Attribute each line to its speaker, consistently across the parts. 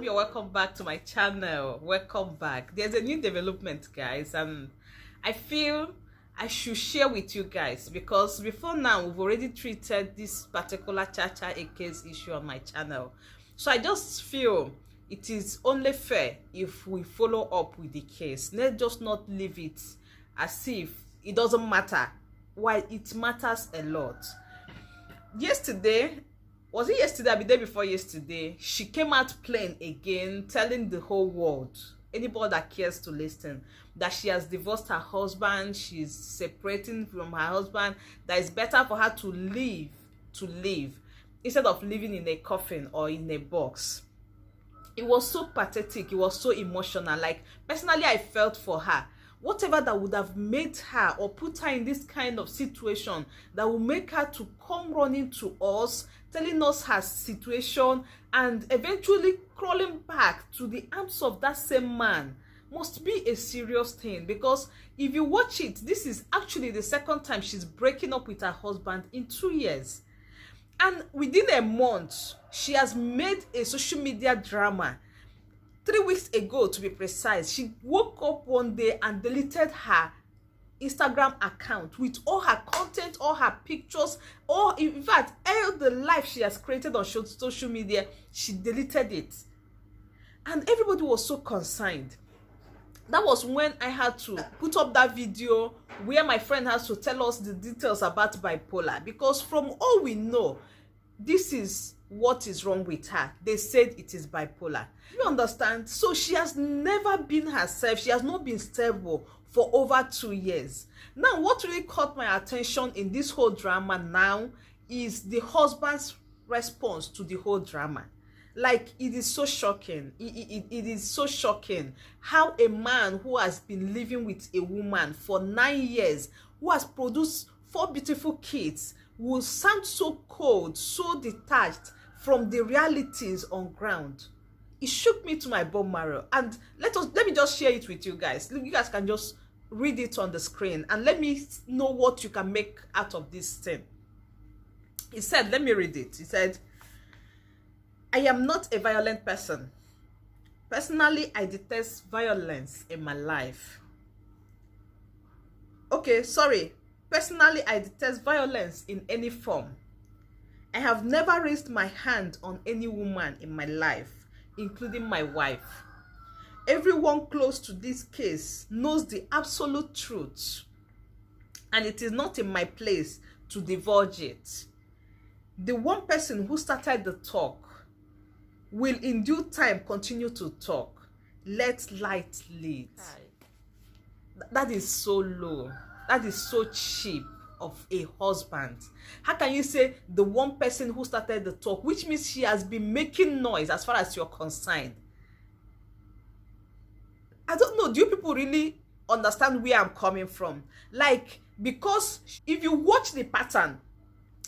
Speaker 1: You're welcome back to my channel. Welcome back. There's a new development, guys, and I feel I should share with you guys because before now we've already treated this particular CHA EKE's issue on my channel. So I just feel it is only fair if we follow up with the case. Let's just not leave it as if it doesn't matter, while it matters a lot. Yesterday, was it yesterday or the day before yesterday, she came out plain again, telling the whole world, anybody that cares to listen, that she has divorced her husband, she's separating from her husband, that it's better for her to live instead of living in a coffin or in a box. It was so pathetic, it was so emotional. Like, personally, I felt for her. Whatever that would have made her or put her in this kind of situation that will make her to come running to us, telling us her situation, and eventually crawling back to the arms of that same man must be a serious thing. Because if you watch it, this is actually the second time she's breaking up with her husband in 2 years. And within a month, she has made a social media drama. 3 weeks ago, to be precise, she woke up one day and deleted her Instagram account with all her content, all her pictures, all, in fact, all the life she has created on social media, she deleted it. And everybody was so concerned. That was when I had to put up that video where my friend has to tell us the details about bipolar, because from all we know, this is what is wrong with her. They said it is bipolar. You understand? So she has never been herself. She has not been stable for over 2 years. Now, what really caught my attention in this whole drama now is the husband's response to the whole drama. Like, it is so shocking. It is so shocking how a man who has been living with a woman for 9 years, who has produced 4 beautiful kids, will sound so cold, so detached from the realities on ground. It shook me to my bone marrow. And let me just share it with you guys. You guys can just read it on the screen and let me know what you can make out of this thing. He said, let me read it. He said, I am not a violent person. Personally, I detest violence in my life. Okay, sorry. Personally, I detest violence in any form. I have never raised my hand on any woman in my life, including my wife. Everyone close to this case knows the absolute truth, and it is not in my place to divulge it. The one person who started the talk will in due time continue to talk. Let light lead. That is so low. That is so cheap of a husband. How can you say the one person who started the talk, which means she has been making noise as far as you're concerned? I don't know. Do you people really understand where I'm coming from? Like, because if you watch the pattern,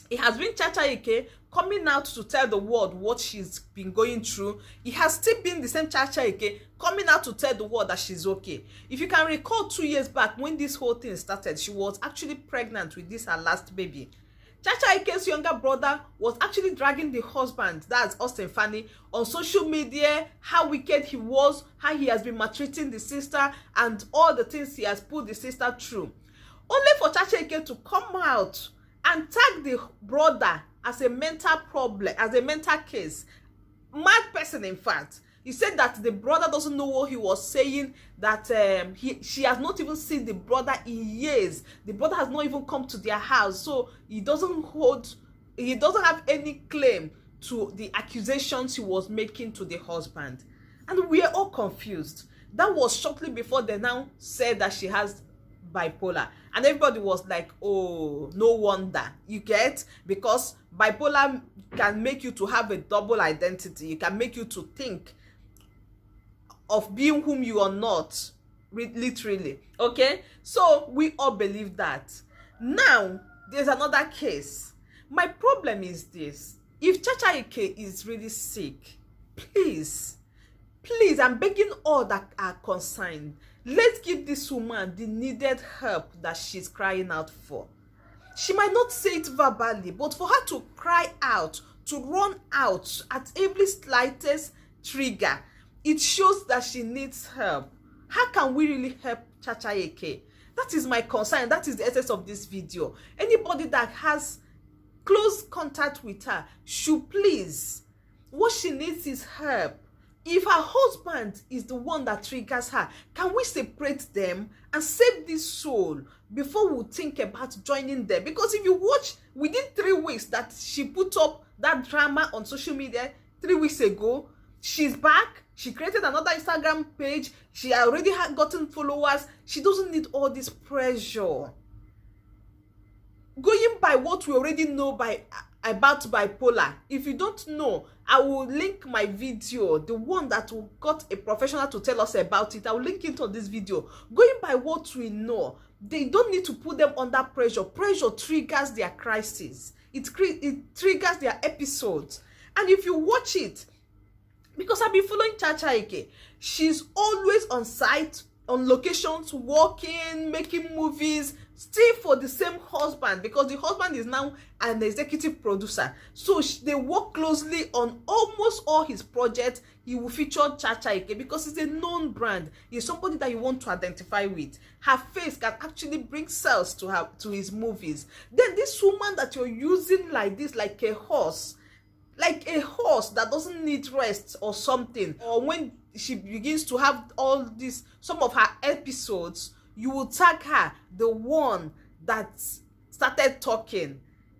Speaker 1: it has been CHA EKE coming out to tell the world what she's been going through. It has still been the same CHA EKE coming out to tell the world that she's okay. If you can recall 2 years back when this whole thing started, she was actually pregnant with this her last baby. CHA EKE's younger brother was actually dragging the husband, that's Austin Fanny, on social media, how wicked he was, how he has been maltreating the sister, and all the things he has put the sister through. Only for CHA EKE to come out and tag the brother as a mental problem, as a mental case. Mad person, in fact. He said that the brother doesn't know what he was saying, that she has not even seen the brother in years. The brother has not even come to their house, so he doesn't have any claim to the accusations he was making to the husband. And we are all confused. That was shortly before they now said that she has bipolar, and everybody was like, oh, no wonder. You get? Because bipolar can make you to have a double identity. It can make you to think of being whom you are not, literally. Okay, so we all believe that. Now there's another case. My problem is this: if CHA EKE is really sick, please, I'm begging all that are concerned, let's give this woman the needed help that she's crying out for. She might not say it verbally, but for her to cry out, to run out at every slightest trigger, it shows that she needs help. How can we really help CHA EKE? That is my concern. That is the essence of this video. Anybody that has close contact with her should please, what she needs is help. If her husband is the one that triggers her, can we separate them and save this soul before we think about joining them? Because if you watch, within 3 weeks that she put up that drama on social media 3 weeks ago, she's back. She created another Instagram page. She already had gotten followers. She doesn't need all this pressure. Going by what we already know about bipolar, if you don't know, I will link my video, the one that will got a professional to tell us about it. I will link it on this video. Going by what we know, they don't need to put them under pressure. Pressure triggers their crisis. It triggers their episodes. And if you watch it, because I've been following CHA EKE, she's always on site, on locations, working, making movies, still for the same husband, because the husband is now an executive producer. So they work closely on almost all his projects. He will feature CHA EKE because it's a known brand. He's somebody that you want to identify with. Her face can actually bring sales to his movies. Then this woman that you're using like this, like a horse that doesn't need rest or something, or when she begins to have all this, some of her episodes, you will tag her, the one that started talking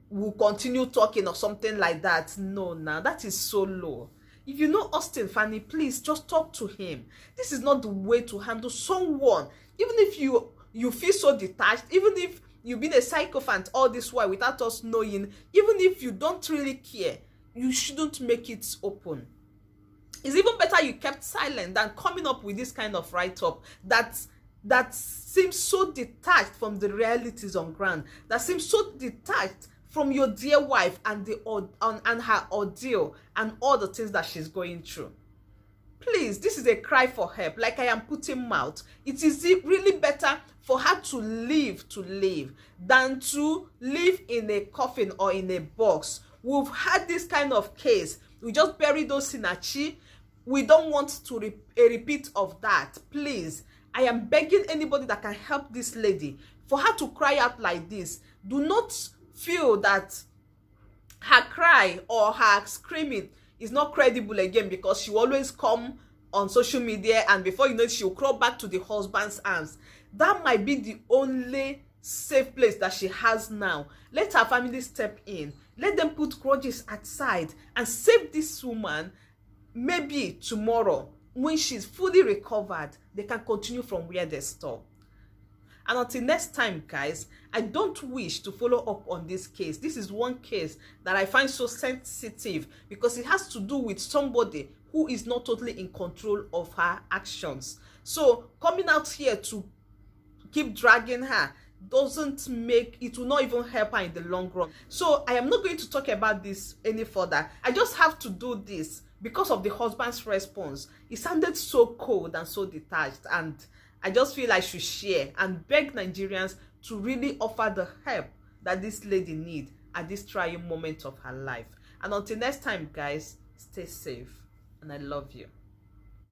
Speaker 1: will continue talking or something like that. No, now that is so low. If you know Austin Fanny, please just talk to him. This is not the way to handle someone. Even if you feel so detached, even if you've been a sycophant all this while without us knowing, even if you don't really care, you shouldn't make it open. It's even better you kept silent than coming up with this kind of write-up that seems so detached from the realities on ground, that seems so detached from your dear wife and her ordeal and all the things that she's going through. Please, this is a cry for help. Like I am putting mouth, it is really better for her to live than to live in a coffin or in a box. We've had this kind of case. We just bury those in a chi. We don't want to a repeat of that. Please, I am begging anybody that can help this lady, for her to cry out like this. Do not feel that her cry or her screaming is not credible again, because she will always come on social media and before you know it, she'll crawl back to the husband's arms. That might be the only safe place that she has now. Let her family step in. Let them put grudges aside and save this woman. Maybe tomorrow, when she's fully recovered, they can continue from where they stop. And until next time, guys, I don't wish to follow up on this case. This is one case that I find so sensitive because it has to do with somebody who is not totally in control of her actions. So coming out here to keep dragging her doesn't make it, will not even help her in the long run. So I am not going to talk about this any further. I just have to do this because of the husband's response. It sounded so cold and so detached, and I just feel I should share and beg Nigerians to really offer the help that this lady needs at this trying moment of her life. And until next time, guys, stay safe and I love you.